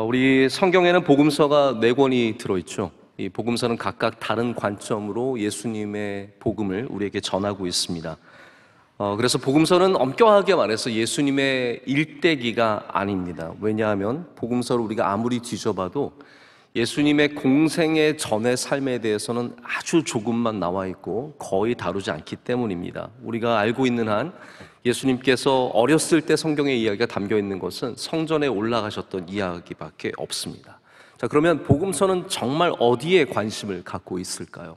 우리 성경에는 복음서가 4권이 들어있죠. 이 복음서는 각각 다른 관점으로 예수님의 복음을 우리에게 전하고 있습니다. 그래서 복음서는 엄격하게 말해서 예수님의 일대기가 아닙니다. 왜냐하면 복음서를 우리가 아무리 뒤져봐도 예수님의 공생의 전의 삶에 대해서는 아주 조금만 나와 있고 거의 다루지 않기 때문입니다. 우리가 알고 있는 한 예수님께서 어렸을 때 성경의 이야기가 담겨 있는 것은 성전에 올라가셨던 이야기밖에 없습니다. 자, 그러면 복음서는 정말 어디에 관심을 갖고 있을까요?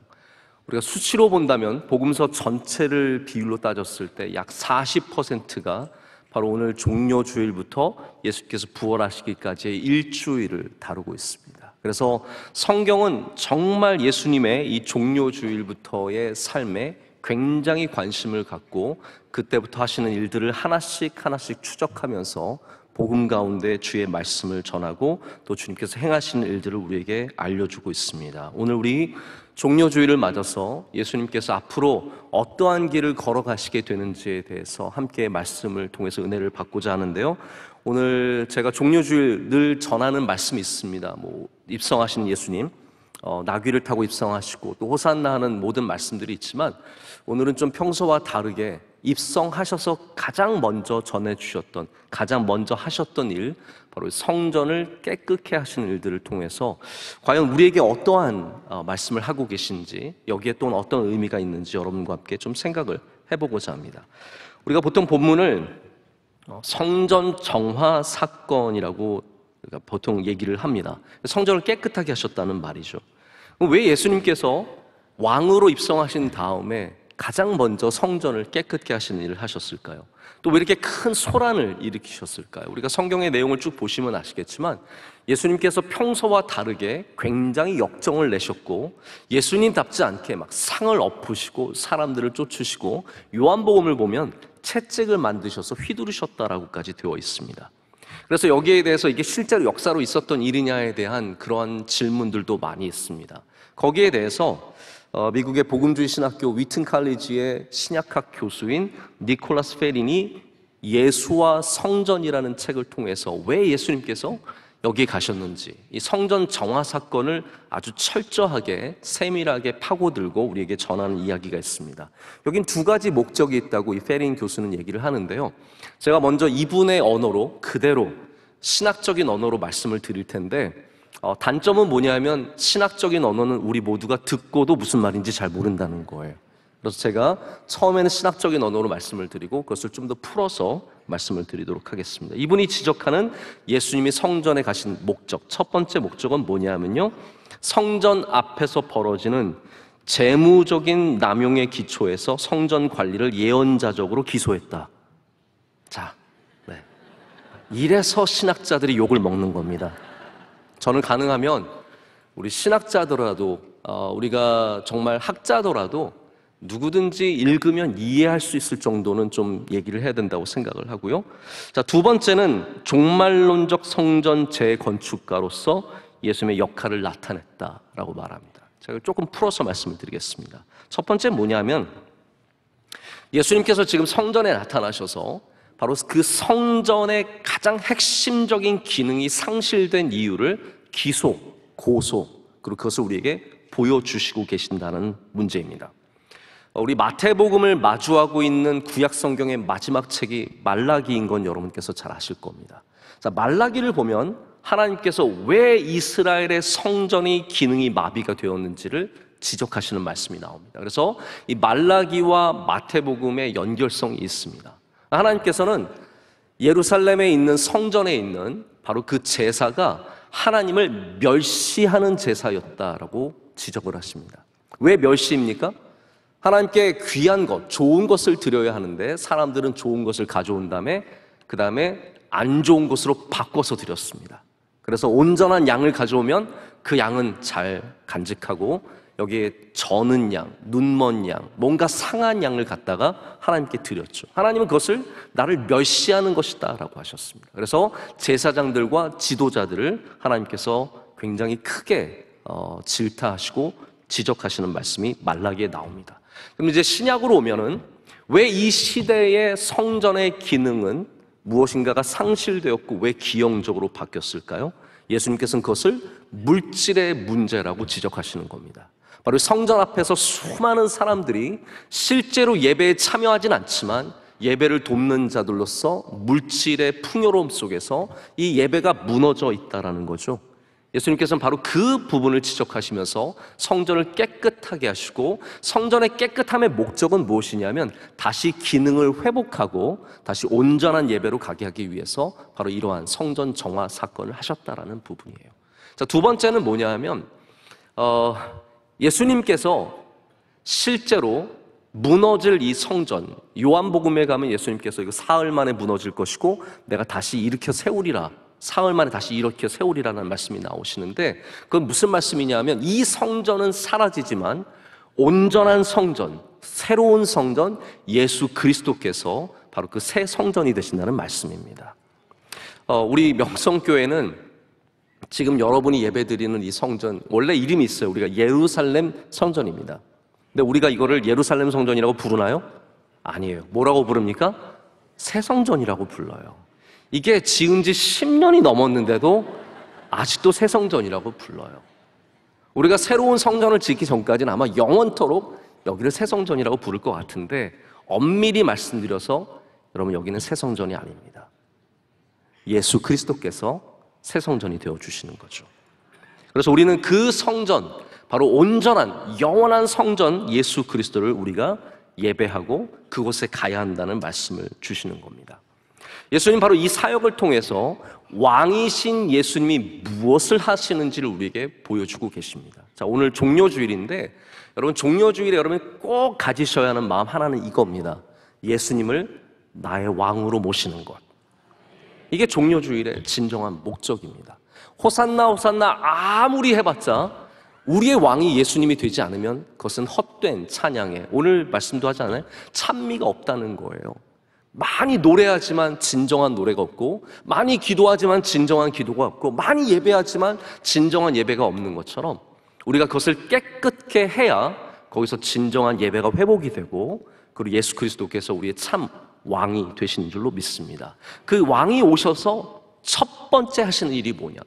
우리가 수치로 본다면 복음서 전체를 비율로 따졌을 때 약 40%가 바로 오늘 종려주일부터 예수께서 부활하시기까지의 일주일을 다루고 있습니다. 그래서 성경은 정말 예수님의 이 종려주일부터의 삶에 굉장히 관심을 갖고 그때부터 하시는 일들을 하나씩 추적하면서 복음 가운데 주의 말씀을 전하고 또 주님께서 행하시는 일들을 우리에게 알려주고 있습니다. 오늘 우리 종려주일을 맞아서 예수님께서 앞으로 어떠한 길을 걸어가시게 되는지에 대해서 함께 말씀을 통해서 은혜를 받고자 하는데요. 오늘 제가 종려주일 늘 전하는 말씀이 있습니다. 입성하신 예수님, 나귀를 타고 입성하시고 또 호산나 하는 모든 말씀들이 있지만 오늘은 좀 평소와 다르게 입성하셔서 가장 먼저 전해주셨던, 가장 먼저 하셨던 일, 바로 성전을 깨끗게 하시는 일들을 통해서 과연 우리에게 어떠한 말씀을 하고 계신지, 여기에 또 어떤 의미가 있는지 여러분과 함께 좀 생각을 해보고자 합니다. 우리가 보통 본문을 성전 정화 사건이라고 보통 얘기를 합니다. 성전을 깨끗하게 하셨다는 말이죠. 왜 예수님께서 왕으로 입성하신 다음에 가장 먼저 성전을 깨끗게 하시는 일을 하셨을까요? 또 왜 이렇게 큰 소란을 일으키셨을까요? 우리가 성경의 내용을 쭉 보시면 아시겠지만 예수님께서 평소와 다르게 굉장히 역정을 내셨고 예수님답지 않게 막 상을 엎으시고 사람들을 쫓으시고 요한복음을 보면 채찍을 만드셔서 휘두르셨다라고까지 되어 있습니다. 그래서 여기에 대해서 이게 실제로 역사로 있었던 일이냐에 대한 그러한 질문들도 많이 있습니다. 거기에 대해서 미국의 복음주의 신학교 위튼 칼리지의 신약학 교수인 니콜라스 페린이 예수와 성전이라는 책을 통해서 왜 예수님께서 여기에 가셨는지, 이 성전 정화 사건을 아주 철저하게 세밀하게 파고들고 우리에게 전하는 이야기가 있습니다. 여긴 두 가지 목적이 있다고 이 페린 교수는 얘기를 하는데요. 제가 먼저 이분의 언어로 그대로 신학적인 언어로 말씀을 드릴 텐데 단점은 뭐냐면 신학적인 언어는 우리 모두가 듣고도 무슨 말인지 잘 모른다는 거예요. 그래서 제가 처음에는 신학적인 언어로 말씀을 드리고 그것을 좀 더 풀어서 말씀을 드리도록 하겠습니다. 이분이 지적하는 예수님이 성전에 가신 목적, 첫 번째 목적은 뭐냐면요, 성전 앞에서 벌어지는 재무적인 남용의 기초에서 성전 관리를 예언자적으로 기소했다. 자, 네. 이래서 신학자들이 욕을 먹는 겁니다. 저는 가능하면 우리 신학자더라도 우리가 정말 학자더라도 누구든지 읽으면 이해할 수 있을 정도는 좀 얘기를 해야 된다고 생각을 하고요. 자, 두 번째는 종말론적 성전 재건축가로서 예수님의 역할을 나타냈다라고 말합니다. 제가 조금 풀어서 말씀을 드리겠습니다. 첫 번째 뭐냐면 예수님께서 지금 성전에 나타나셔서 바로 그 성전의 가장 핵심적인 기능이 상실된 이유를 기소, 고소, 그리고 그것을 우리에게 보여주시고 계신다는 문제입니다. 우리 마태복음을 마주하고 있는 구약 성경의 마지막 책이 말라기인 건 여러분께서 잘 아실 겁니다. 자, 말라기를 보면 하나님께서 왜 이스라엘의 성전이 기능이 마비가 되었는지를 지적하시는 말씀이 나옵니다. 그래서 이 말라기와 마태복음의 연결성이 있습니다. 하나님께서는 예루살렘에 있는 성전에 있는 바로 그 제사가 하나님을 멸시하는 제사였다라고 지적을 하십니다. 왜 멸시입니까? 하나님께 귀한 것, 좋은 것을 드려야 하는데 사람들은 좋은 것을 가져온 다음에 그 다음에 안 좋은 것으로 바꿔서 드렸습니다. 그래서 온전한 양을 가져오면 그 양은 잘 간직하고 여기에 저는 양, 눈먼 양, 뭔가 상한 양을 갖다가 하나님께 드렸죠. 하나님은 그것을 나를 멸시하는 것이다 라고 하셨습니다. 그래서 제사장들과 지도자들을 하나님께서 굉장히 크게 질타하시고 지적하시는 말씀이 말라기에 나옵니다. 그럼 이제 신약으로 오면은 왜 이 시대의 성전의 기능은 무엇인가가 상실되었고 왜 기형적으로 바뀌었을까요? 예수님께서는 그것을 물질의 문제라고 지적하시는 겁니다. 바로 성전 앞에서 수많은 사람들이 실제로 예배에 참여하진 않지만 예배를 돕는 자들로서 물질의 풍요로움 속에서 이 예배가 무너져 있다는 거죠. 예수님께서는 바로 그 부분을 지적하시면서 성전을 깨끗하게 하시고, 성전의 깨끗함의 목적은 무엇이냐면 다시 기능을 회복하고 다시 온전한 예배로 가게 하기 위해서 바로 이러한 성전 정화 사건을 하셨다라는 부분이에요. 자, 두 번째는 뭐냐 하면 예수님께서 실제로 무너질 이 성전, 요한복음에 가면 예수님께서 이거 사흘 만에 무너질 것이고 내가 다시 일으켜 세우리라, 사흘 만에 다시 일으켜 세우리라는 말씀이 나오시는데, 그건 무슨 말씀이냐 하면 이 성전은 사라지지만 온전한 성전, 새로운 성전, 예수 그리스도께서 바로 그 새 성전이 되신다는 말씀입니다. 우리 명성교회는 지금 여러분이 예배드리는 이 성전, 원래 이름이 있어요. 우리가 예루살렘 성전입니다. 근데 우리가 이거를 예루살렘 성전이라고 부르나요? 아니에요. 뭐라고 부릅니까? 새 성전이라고 불러요. 이게 지은 지 10년이 넘었는데도 아직도 새 성전이라고 불러요. 우리가 새로운 성전을 짓기 전까지는 아마 영원토록 여기를 새 성전이라고 부를 것 같은데, 엄밀히 말씀드려서 여러분, 여기는 새 성전이 아닙니다. 예수 그리스도께서 새 성전이 되어주시는 거죠. 그래서 우리는 그 성전, 바로 온전한 영원한 성전 예수 그리스도를 우리가 예배하고 그곳에 가야 한다는 말씀을 주시는 겁니다. 예수님 바로 이 사역을 통해서 왕이신 예수님이 무엇을 하시는지를 우리에게 보여주고 계십니다. 자, 오늘 종료주일인데 여러분, 종료주일에 여러분이 꼭 가지셔야 하는 마음 하나는 이겁니다. 예수님을 나의 왕으로 모시는 것. 이게 종료주일의 진정한 목적입니다. 호산나 호산나 아무리 해봤자 우리의 왕이 예수님이 되지 않으면 그것은 헛된 찬양에, 오늘 말씀도 하지 않아요? 찬미가 없다는 거예요. 많이 노래하지만 진정한 노래가 없고, 많이 기도하지만 진정한 기도가 없고, 많이 예배하지만 진정한 예배가 없는 것처럼 우리가 그것을 깨끗게 해야 거기서 진정한 예배가 회복이 되고, 그리고 예수 그리스도께서 우리의 참 왕이 되시는 줄로 믿습니다. 그 왕이 오셔서 첫 번째 하시는 일이 뭐냐?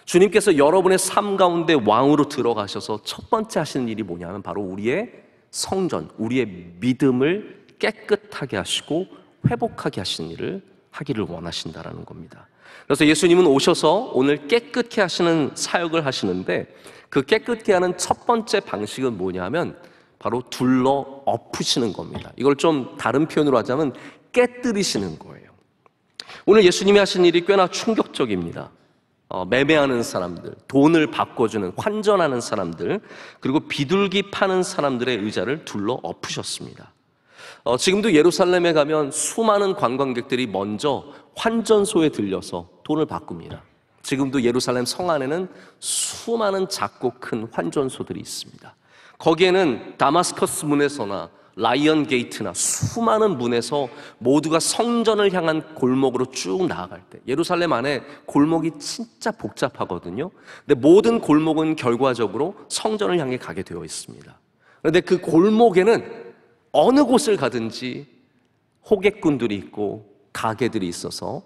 주님께서 여러분의 삶 가운데 왕으로 들어가셔서 첫 번째 하시는 일이 뭐냐면 바로 우리의 성전, 우리의 믿음을 깨끗하게 하시고 회복하게 하시는 일을 하기를 원하신다라는 겁니다. 그래서 예수님은 오셔서 오늘 깨끗게 하시는 사역을 하시는데, 그 깨끗게 하는 첫 번째 방식은 뭐냐면 바로 둘러 엎으시는 겁니다. 이걸 좀 다른 표현으로 하자면 깨뜨리시는 거예요. 오늘 예수님이 하신 일이 꽤나 충격적입니다. 매매하는 사람들, 돈을 바꿔주는, 환전하는 사람들, 그리고 비둘기 파는 사람들의 의자를 둘러 엎으셨습니다. 지금도 예루살렘에 가면 수많은 관광객들이 먼저 환전소에 들려서 돈을 바꿉니다. 지금도 예루살렘 성 안에는 수많은 작고 큰 환전소들이 있습니다. 거기에는 다마스커스 문에서나 라이언 게이트나 수많은 문에서 모두가 성전을 향한 골목으로 쭉 나아갈 때, 예루살렘 안에 골목이 진짜 복잡하거든요. 근데 모든 골목은 결과적으로 성전을 향해 가게 되어 있습니다. 그런데 그 골목에는 어느 곳을 가든지 호객꾼들이 있고 가게들이 있어서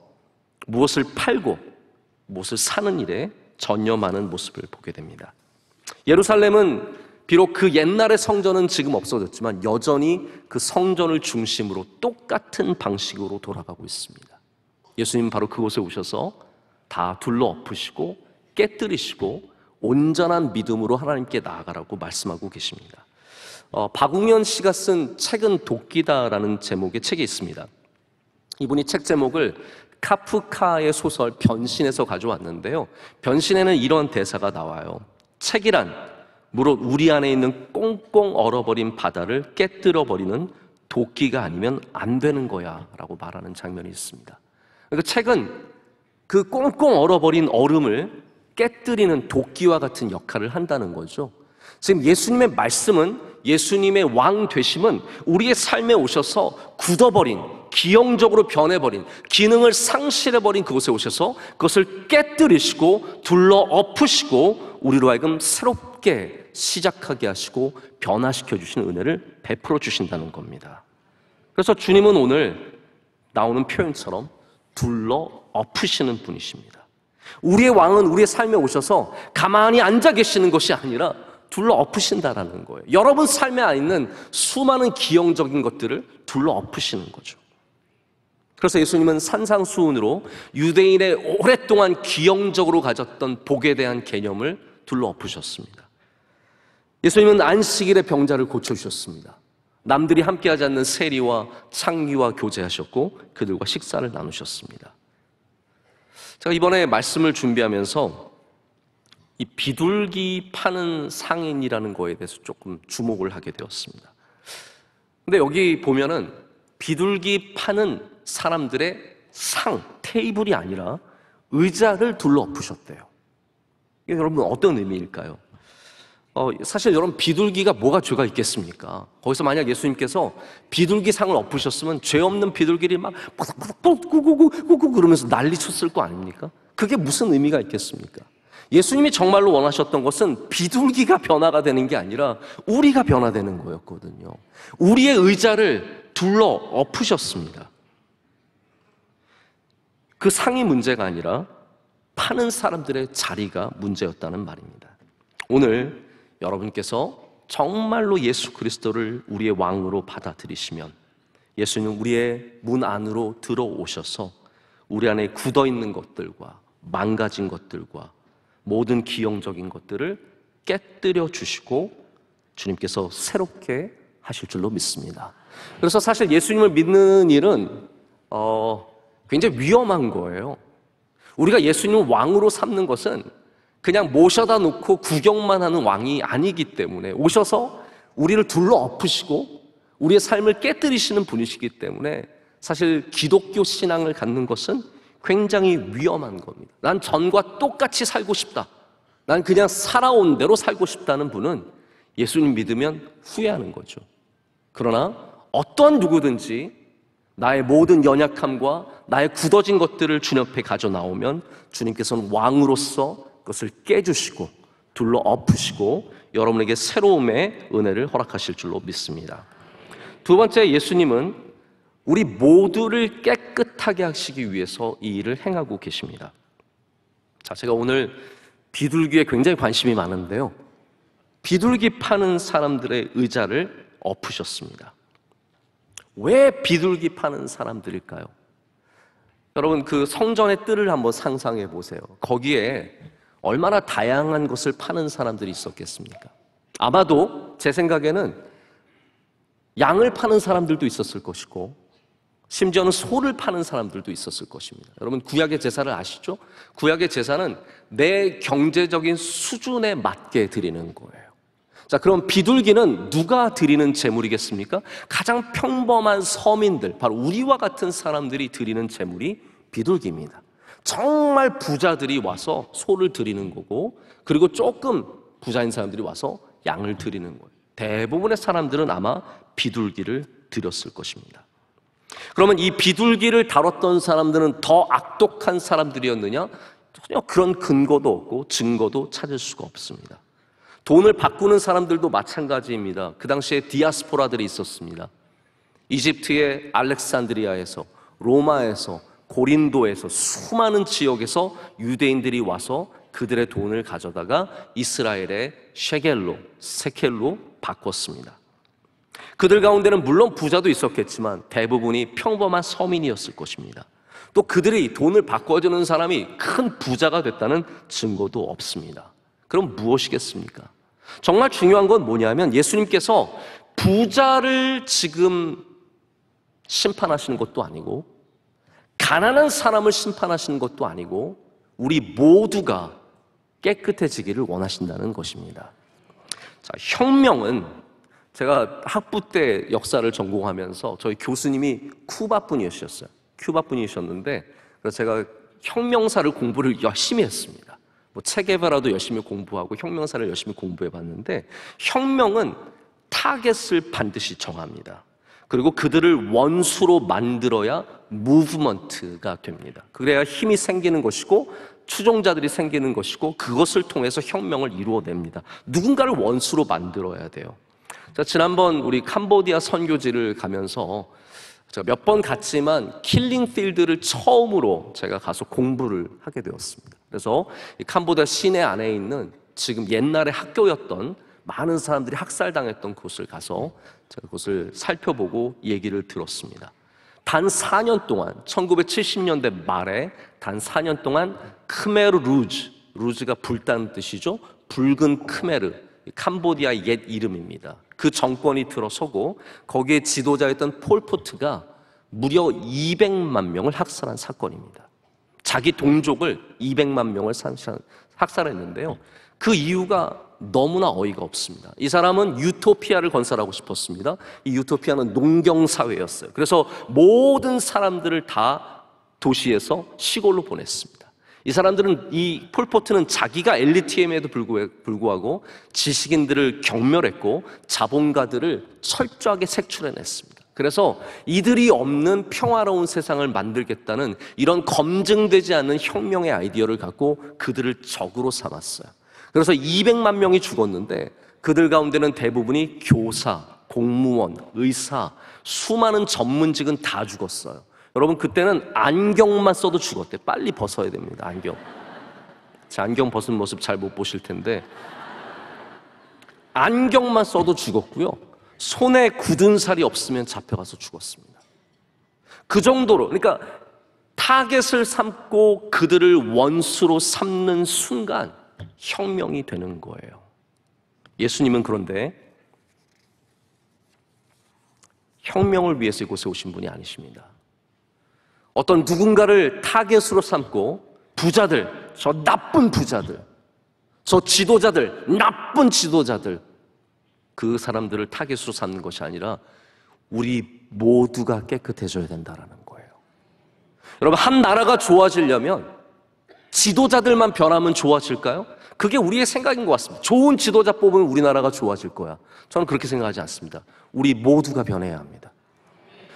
무엇을 팔고 무엇을 사는 일에 전념하는 모습을 보게 됩니다. 예루살렘은 비록 그 옛날의 성전은 지금 없어졌지만 여전히 그 성전을 중심으로 똑같은 방식으로 돌아가고 있습니다. 예수님은 바로 그곳에 오셔서 다 둘러 엎으시고 깨뜨리시고 온전한 믿음으로 하나님께 나아가라고 말씀하고 계십니다. 박웅현 씨가 쓴 책은 도끼다라는 제목의 책이 있습니다. 이분이 책 제목을 카프카의 소설 변신에서 가져왔는데요, 변신에는 이런 대사가 나와요. 책이란 무릇 우리 안에 있는 꽁꽁 얼어버린 바다를 깨뜨려버리는 도끼가 아니면 안 되는 거야 라고 말하는 장면이 있습니다. 그러니까 책은 그 꽁꽁 얼어버린 얼음을 깨뜨리는 도끼와 같은 역할을 한다는 거죠. 지금 예수님의 말씀은, 예수님의 왕 되심은 우리의 삶에 오셔서 굳어버린, 기형적으로 변해버린, 기능을 상실해버린 그곳에 오셔서 그것을 깨뜨리시고 둘러 엎으시고 우리로 하여금 새롭게 시작하게 하시고 변화시켜 주시는 은혜를 베풀어 주신다는 겁니다. 그래서 주님은 오늘 나오는 표현처럼 둘러 엎으시는 분이십니다. 우리의 왕은 우리의 삶에 오셔서 가만히 앉아 계시는 것이 아니라 둘러 엎으신다라는 거예요. 여러분 삶에 있는 수많은 기형적인 것들을 둘러 엎으시는 거죠. 그래서 예수님은 산상수훈으로 유대인의 오랫동안 기형적으로 가졌던 복에 대한 개념을 둘러 엎으셨습니다. 예수님은 안식일에 병자를 고쳐주셨습니다. 남들이 함께하지 않는 세리와 창기와 교제하셨고 그들과 식사를 나누셨습니다. 제가 이번에 말씀을 준비하면서 이 비둘기 파는 상인이라는 거에 대해서 조금 주목을 하게 되었습니다. 근데 여기 보면은 비둘기 파는 사람들의 테이블이 아니라 의자를 둘러 엎으셨대요. 이게 여러분 어떤 의미일까요? 사실 여러분 비둘기가 뭐가 죄가 있겠습니까? 거기서 만약 예수님께서 비둘기 상을 엎으셨으면 죄 없는 비둘기를 막 꾸꾸꾸꾸꾸꾸꾸 그러면서 난리 쳤을 거 아닙니까? 그게 무슨 의미가 있겠습니까? 예수님이 정말로 원하셨던 것은 비둘기가 변화가 되는 게 아니라 우리가 변화되는 거였거든요. 우리의 의자를 둘러 엎으셨습니다. 그 상이 문제가 아니라 파는 사람들의 자리가 문제였다는 말입니다. 오늘 여러분께서 정말로 예수 그리스도를 우리의 왕으로 받아들이시면 예수님은 우리의 문 안으로 들어오셔서 우리 안에 굳어있는 것들과 망가진 것들과 모든 기형적인 것들을 깨뜨려 주시고 주님께서 새롭게 하실 줄로 믿습니다. 그래서 사실 예수님을 믿는 일은 굉장히 위험한 거예요. 우리가 예수님을 왕으로 삼는 것은 그냥 모셔다 놓고 구경만 하는 왕이 아니기 때문에 오셔서 우리를 둘러 엎으시고 우리의 삶을 깨뜨리시는 분이시기 때문에 사실 기독교 신앙을 갖는 것은 굉장히 위험한 겁니다. 난 전과 똑같이 살고 싶다. 난 그냥 살아온 대로 살고 싶다는 분은 예수님 믿으면 후회하는 거죠. 그러나 어떤 누구든지 나의 모든 연약함과 나의 굳어진 것들을 주님 앞에 가져 나오면 주님께서는 왕으로서 그것을 깨주시고 둘러 엎으시고 여러분에게 새로움의 은혜를 허락하실 줄로 믿습니다. 두 번째, 예수님은 우리 모두를 깨끗하게 하시기 위해서 이 일을 행하고 계십니다. 자, 제가 오늘 비둘기에 굉장히 관심이 많은데요. 비둘기 파는 사람들의 의자를 엎으셨습니다. 왜 비둘기 파는 사람들일까요? 여러분, 그 성전의 뜰을 한번 상상해 보세요. 거기에 얼마나 다양한 것을 파는 사람들이 있었겠습니까? 아마도 제 생각에는 양을 파는 사람들도 있었을 것이고 심지어는 소를 파는 사람들도 있었을 것입니다. 여러분, 구약의 제사를 아시죠? 구약의 제사는 내 경제적인 수준에 맞게 드리는 거예요. 자, 그럼 비둘기는 누가 드리는 제물이겠습니까? 가장 평범한 서민들, 바로 우리와 같은 사람들이 드리는 제물이 비둘기입니다. 정말 부자들이 와서 소를 드리는 거고, 그리고 조금 부자인 사람들이 와서 양을 드리는 거예요. 대부분의 사람들은 아마 비둘기를 드렸을 것입니다. 그러면 이 비둘기를 다뤘던 사람들은 더 악독한 사람들이었느냐? 전혀 그런 근거도 없고 증거도 찾을 수가 없습니다. 돈을 바꾸는 사람들도 마찬가지입니다. 그 당시에 디아스포라들이 있었습니다. 이집트의 알렉산드리아에서, 로마에서, 고린도에서 수많은 지역에서 유대인들이 와서 그들의 돈을 가져다가 이스라엘의 세켈로 바꿨습니다. 그들 가운데는 물론 부자도 있었겠지만 대부분이 평범한 서민이었을 것입니다. 또 그들이 돈을 바꿔주는 사람이 큰 부자가 됐다는 증거도 없습니다. 그럼 무엇이겠습니까? 정말 중요한 건 뭐냐면 예수님께서 부자를 지금 심판하시는 것도 아니고 가난한 사람을 심판하시는 것도 아니고 우리 모두가 깨끗해지기를 원하신다는 것입니다. 자, 혁명은 제가 학부 때 역사를 전공하면서 저희 교수님이 쿠바 분이셨어요. 큐바 분이셨는데 그래서 제가 혁명사를 공부를 열심히 했습니다. 체게바라도 열심히 공부하고 혁명사를 열심히 공부해봤는데 혁명은 타겟을 반드시 정합니다. 그리고 그들을 원수로 만들어야 무브먼트가 됩니다. 그래야 힘이 생기는 것이고 추종자들이 생기는 것이고 그것을 통해서 혁명을 이루어냅니다. 누군가를 원수로 만들어야 돼요. 자, 지난번 우리 캄보디아 선교지를 가면서 제가 몇 번 갔지만 킬링 필드를 처음으로 제가 가서 공부를 하게 되었습니다. 그래서 이 캄보디아 시내 안에 있는 지금 옛날에 학교였던 많은 사람들이 학살당했던 곳을 가서 제가 그곳을 살펴보고 얘기를 들었습니다. 단 4년 동안 1970년대 말에 단 4년 동안 크메르 루즈, 루즈가 불타는 뜻이죠. 붉은 크메르, 캄보디아 옛 이름입니다. 그 정권이 들어서고 거기에 지도자였던 폴포트가 무려 200만 명을 학살한 사건입니다. 자기 동족을 200만 명을 학살했는데요. 그 이유가 너무나 어이가 없습니다. 이 사람은 유토피아를 건설하고 싶었습니다. 이 유토피아는 농경사회였어요. 그래서 모든 사람들을 다 도시에서 시골로 보냈습니다. 이 사람들은, 이 폴포트는 자기가 엘리트임에도 불구하고 지식인들을 경멸했고 자본가들을 철저하게 색출해냈습니다. 그래서 이들이 없는 평화로운 세상을 만들겠다는 이런 검증되지 않는 혁명의 아이디어를 갖고 그들을 적으로 삼았어요. 그래서 200만 명이 죽었는데 그들 가운데는 대부분이 교사, 공무원, 의사, 수많은 전문직은 다 죽었어요. 여러분, 그때는 안경만 써도 죽었대. 빨리 벗어야 됩니다. 안경. 제 안경 벗은 모습 잘 못 보실 텐데 안경만 써도 죽었고요. 손에 굳은 살이 없으면 잡혀가서 죽었습니다. 그 정도로, 그러니까 타겟을 삼고 그들을 원수로 삼는 순간 혁명이 되는 거예요. 예수님은 그런데 혁명을 위해서 이곳에 오신 분이 아니십니다. 어떤 누군가를 타겟으로 삼고 부자들, 저 나쁜 부자들, 저 지도자들, 나쁜 지도자들, 그 사람들을 타겟으로 삼는 것이 아니라 우리 모두가 깨끗해져야 된다는 거예요. 여러분, 한 나라가 좋아지려면 지도자들만 변하면 좋아질까요? 그게 우리의 생각인 것 같습니다. 좋은 지도자 뽑으면 우리나라가 좋아질 거야. 저는 그렇게 생각하지 않습니다. 우리 모두가 변해야 합니다.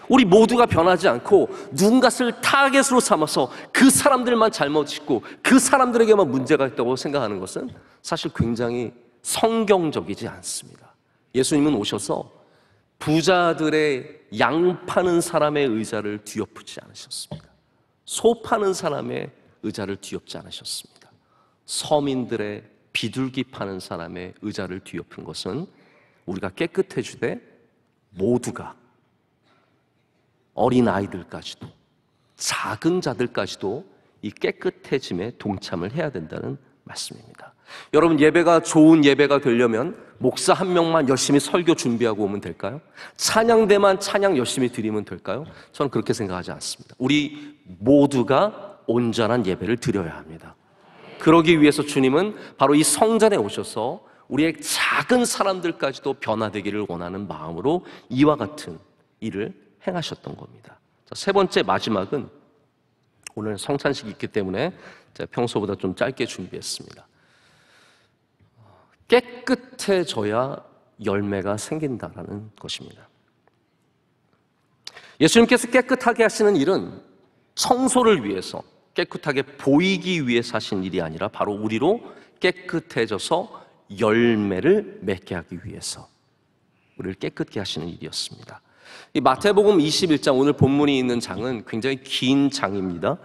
우리 모두가 변하지 않고 누군가를 타겟으로 삼아서 그 사람들만 잘못 짓고 그 사람들에게만 문제가 있다고 생각하는 것은 사실 굉장히 성경적이지 않습니다. 예수님은 오셔서 부자들의 양 파는 사람의 의자를 뒤엎지 않으셨습니다. 소 파는 사람의 의자를 뒤엎지 않으셨습니다. 서민들의 비둘기 파는 사람의 의자를 뒤엎은 것은 우리가 깨끗해지되 모두가, 어린아이들까지도 작은 자들까지도 이 깨끗해짐에 동참을 해야 된다는 말씀입니다. 여러분, 예배가 좋은 예배가 되려면 목사 한 명만 열심히 설교 준비하고 오면 될까요? 찬양대만 찬양 열심히 드리면 될까요? 저는 그렇게 생각하지 않습니다. 우리 모두가 온전한 예배를 드려야 합니다. 그러기 위해서 주님은 바로 이 성전에 오셔서 우리의 작은 사람들까지도 변화되기를 원하는 마음으로 이와 같은 일을 행하셨던 겁니다. 자, 세 번째, 마지막은 오늘 성찬식이 있기 때문에 제가 평소보다 좀 짧게 준비했습니다. 깨끗해져야 열매가 생긴다라는 것입니다. 예수님께서 깨끗하게 하시는 일은 청소를 위해서, 깨끗하게 보이기 위해서 하신 일이 아니라 바로 우리로 깨끗해져서 열매를 맺게 하기 위해서 우리를 깨끗게 하시는 일이었습니다. 이 마태복음 21장, 오늘 본문이 있는 장은 굉장히 긴 장입니다.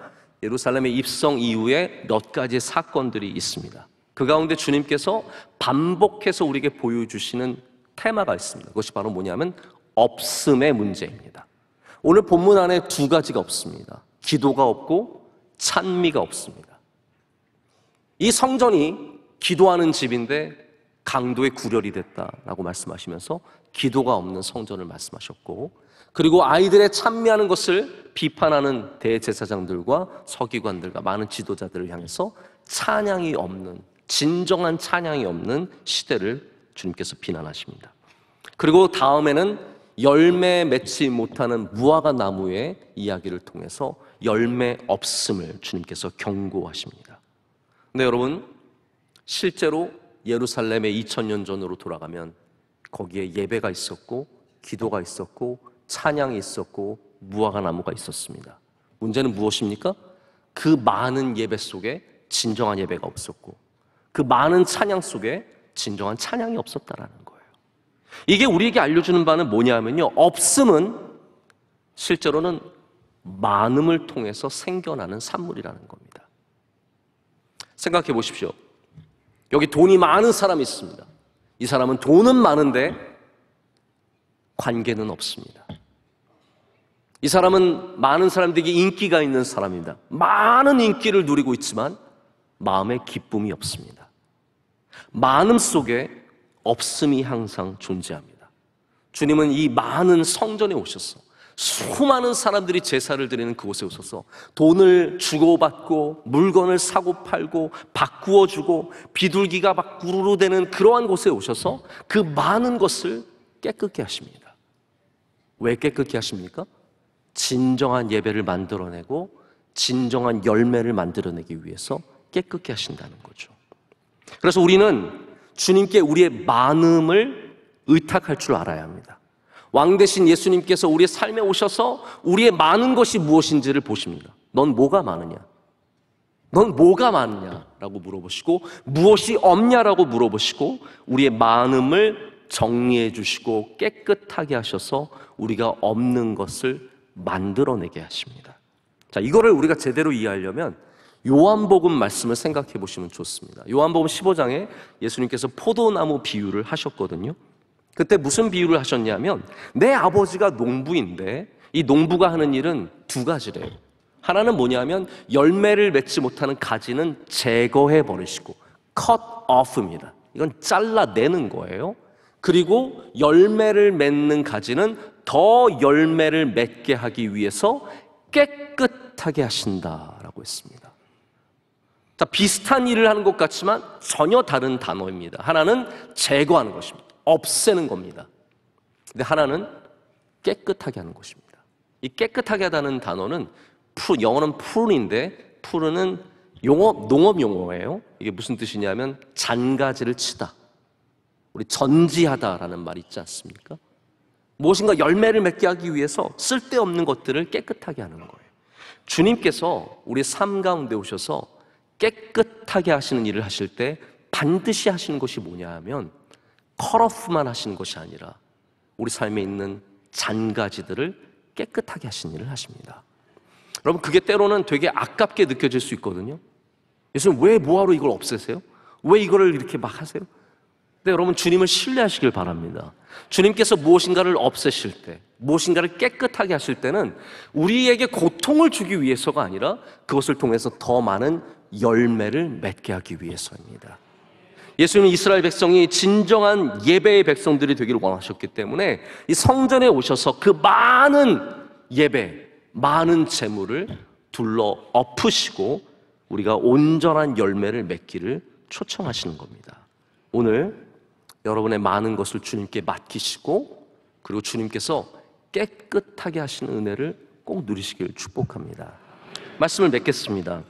예루살렘의 입성 이후에 몇 가지의 사건들이 있습니다. 그 가운데 주님께서 반복해서 우리에게 보여주시는 테마가 있습니다. 그것이 바로 뭐냐면 없음의 문제입니다. 오늘 본문 안에 두 가지가 없습니다. 기도가 없고 찬미가 없습니다. 이 성전이 기도하는 집인데 강도의 구렬이 됐다라고 말씀하시면서 기도가 없는 성전을 말씀하셨고, 그리고 아이들의 찬미하는 것을 비판하는 대제사장들과 서기관들과 많은 지도자들을 향해서 찬양이 없는, 진정한 찬양이 없는 시대를 주님께서 비난하십니다. 그리고 다음에는 열매 맺지 못하는 무화과 나무의 이야기를 통해서 열매 없음을 주님께서 경고하십니다. 근데 여러분, 실제로 예루살렘의 2000년 전으로 돌아가면 거기에 예배가 있었고 기도가 있었고 찬양이 있었고 무화과 나무가 있었습니다. 문제는 무엇입니까? 그 많은 예배 속에 진정한 예배가 없었고 그 많은 찬양 속에 진정한 찬양이 없었다라는 거예요. 이게 우리에게 알려주는 바는 뭐냐면요, 없음은 실제로는 많음을 통해서 생겨나는 산물이라는 겁니다. 생각해 보십시오. 여기 돈이 많은 사람이 있습니다. 이 사람은 돈은 많은데 관계는 없습니다. 이 사람은 많은 사람들에게 인기가 있는 사람입니다. 많은 인기를 누리고 있지만 마음에 기쁨이 없습니다. 많음 속에 없음이 항상 존재합니다. 주님은 이 많은 성전에 오셔서 수많은 사람들이 제사를 드리는 그곳에 오셔서 돈을 주고받고 물건을 사고 팔고 바꾸어 주고 비둘기가 막 구르르 대는 그러한 곳에 오셔서 그 많은 것을 깨끗게 하십니다. 왜 깨끗게 하십니까? 진정한 예배를 만들어내고 진정한 열매를 만들어내기 위해서 깨끗게 하신다는 거죠. 그래서 우리는 주님께 우리의 많음을 의탁할 줄 알아야 합니다. 왕 대신 예수님께서 우리의 삶에 오셔서 우리의 많은 것이 무엇인지를 보십니다. 넌 뭐가 많으냐? 넌 뭐가 많으냐? 라고 물어보시고 무엇이 없냐라고 물어보시고 우리의 많음을 정리해 주시고 깨끗하게 하셔서 우리가 없는 것을 만들어내게 하십니다. 자, 이거를 우리가 제대로 이해하려면 요한복음 말씀을 생각해 보시면 좋습니다. 요한복음 15장에 예수님께서 포도나무 비유를 하셨거든요. 그때 무슨 비유를 하셨냐면 내 아버지가 농부인데 이 농부가 하는 일은 두 가지래요. 하나는 뭐냐면 열매를 맺지 못하는 가지는 제거해 버리시고 cut off입니다. 이건 잘라내는 거예요. 그리고 열매를 맺는 가지는 더 열매를 맺게 하기 위해서 깨끗하게 하신다라고 했습니다. 자, 비슷한 일을 하는 것 같지만 전혀 다른 단어입니다. 하나는 제거하는 것입니다. 없애는 겁니다. 근데 하나는 깨끗하게 하는 것입니다. 이 깨끗하게 하다는 단어는 영어는 prun인데 prun은 농업 용어예요. 이게 무슨 뜻이냐면 잔가지를 치다. 우리 전지하다라는 말 있지 않습니까? 무엇인가 열매를 맺게 하기 위해서 쓸데없는 것들을 깨끗하게 하는 거예요. 주님께서 우리 삶 가운데 오셔서 깨끗하게 하시는 일을 하실 때 반드시 하시는 것이 뭐냐 하면 컷오프만 하시는 것이 아니라 우리 삶에 있는 잔가지들을 깨끗하게 하시는 일을 하십니다. 여러분, 그게 때로는 되게 아깝게 느껴질 수 있거든요. 예수님 왜 뭐하러 이걸 없애세요? 왜 이거를 이렇게 막 하세요? 근데 여러분, 주님을 신뢰하시길 바랍니다. 주님께서 무엇인가를 없애실 때, 무엇인가를 깨끗하게 하실 때는 우리에게 고통을 주기 위해서가 아니라 그것을 통해서 더 많은 열매를 맺게 하기 위해서입니다. 예수님은 이스라엘 백성이 진정한 예배의 백성들이 되기를 원하셨기 때문에 이 성전에 오셔서 그 많은 예배, 많은 재물을 둘러 엎으시고 우리가 온전한 열매를 맺기를 초청하시는 겁니다. 오늘 여러분의 많은 것을 주님께 맡기시고 그리고 주님께서 깨끗하게 하시는 은혜를 꼭 누리시길 축복합니다. 말씀을 맺겠습니다.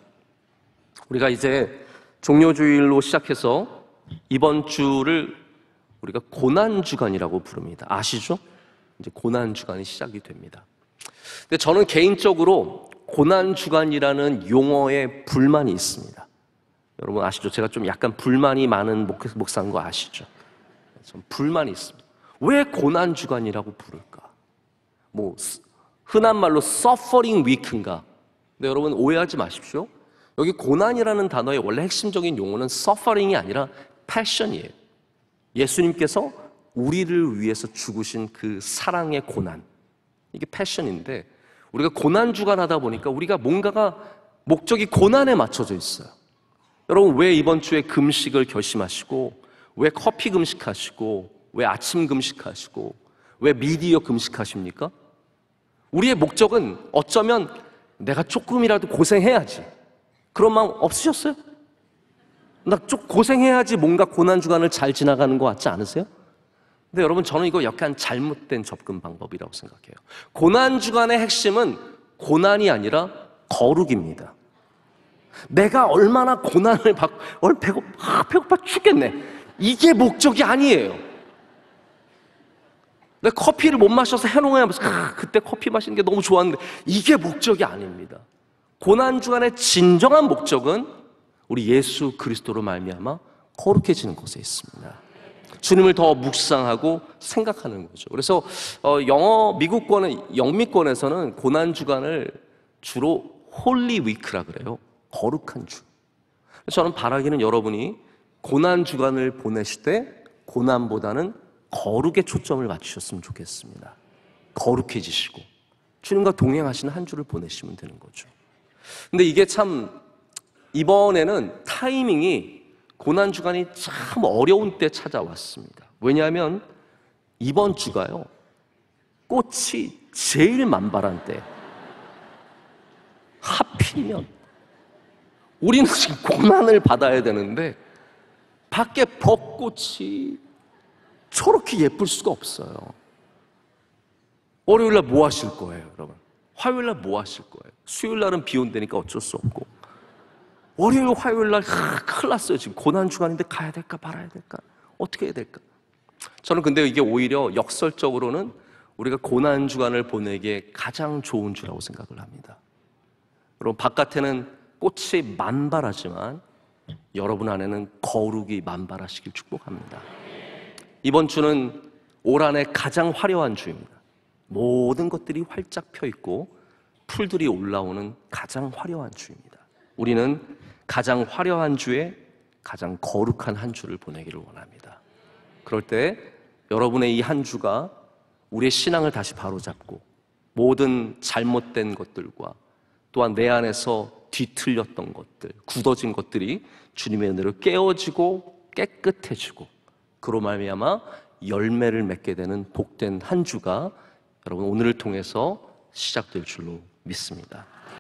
우리가 이제 종료주일로 시작해서 이번 주를 우리가 고난주간이라고 부릅니다. 아시죠? 이제 고난주간이 시작이 됩니다. 근데 저는 개인적으로 고난주간이라는 용어에 불만이 있습니다. 여러분 아시죠? 제가 좀 약간 불만이 많은 목사인 거 아시죠? 좀 불만이 있습니다. 왜 고난주간이라고 부를까? 뭐 흔한 말로 suffering week인가? 근데 여러분 오해하지 마십시오. 여기 고난이라는 단어의 원래 핵심적인 용어는 suffering이 아니라 passion이에요. 예수님께서 우리를 위해서 죽으신 그 사랑의 고난, 이게 passion인데 우리가 고난주간 하다 보니까 우리가 뭔가가 목적이 고난에 맞춰져 있어요. 여러분 왜 이번 주에 금식을 결심하시고 왜 커피 금식하시고 왜 아침 금식하시고 왜 미디어 금식하십니까? 우리의 목적은 어쩌면 내가 조금이라도 고생해야지 그런 마음 없으셨어요? 나 좀 고생해야지 뭔가 고난주간을 잘 지나가는 것 같지 않으세요? 근데 여러분 저는 이거 약간 잘못된 접근 방법이라고 생각해요. 고난주간의 핵심은 고난이 아니라 거룩입니다. 내가 얼마나 고난을 받고 배고파 죽겠네 이게 목적이 아니에요. 내가 커피를 못 마셔서 해롱해하면서 그때 커피 마시는 게 너무 좋았는데 이게 목적이 아닙니다. 고난주간의 진정한 목적은 우리 예수 그리스도로 말미암아 거룩해지는 것에 있습니다. 주님을 더 묵상하고 생각하는 거죠. 그래서 미국권은 영미권에서는 고난 주간을 주로 홀리 위크라 그래요. 거룩한 주. 저는 바라기는 여러분이 고난 주간을 보내실 때 고난보다는 거룩에 초점을 맞추셨으면 좋겠습니다. 거룩해지시고 주님과 동행하시는 한 주를 보내시면 되는 거죠. 근데 이게 참 이번에는 타이밍이 고난 주간이 참 어려운 때 찾아왔습니다. 왜냐하면 이번 주가요, 꽃이 제일 만발한 때. 하필이면 우리는 지금 고난을 받아야 되는데 밖에 벚꽃이 저렇게 예쁠 수가 없어요. 월요일날 뭐 하실 거예요, 여러분? 화요일날 뭐 하실 거예요? 수요일날은 비 온다니까 어쩔 수 없고, 월요일, 화요일날 큰일 났어요. 지금 고난 주간인데 가야 될까 말아야 될까? 어떻게 해야 될까? 저는 근데 이게 오히려 역설적으로는 우리가 고난 주간을 보내기에 가장 좋은 주라고 생각을 합니다. 여러분, 바깥에는 꽃이 만발하지만 여러분 안에는 거룩이 만발하시길 축복합니다. 이번 주는 올 한해 가장 화려한 주입니다. 모든 것들이 활짝 펴 있고 풀들이 올라오는 가장 화려한 주입니다. 우리는 가장 화려한 주에 가장 거룩한 한 주를 보내기를 원합니다. 그럴 때 여러분의 이 한 주가 우리의 신앙을 다시 바로잡고 모든 잘못된 것들과 또한 내 안에서 뒤틀렸던 것들, 굳어진 것들이 주님의 은혜로 깨어지고 깨끗해지고 그로 말미암아 열매를 맺게 되는 복된 한 주가 여러분 오늘을 통해서 시작될 줄로 믿습니다.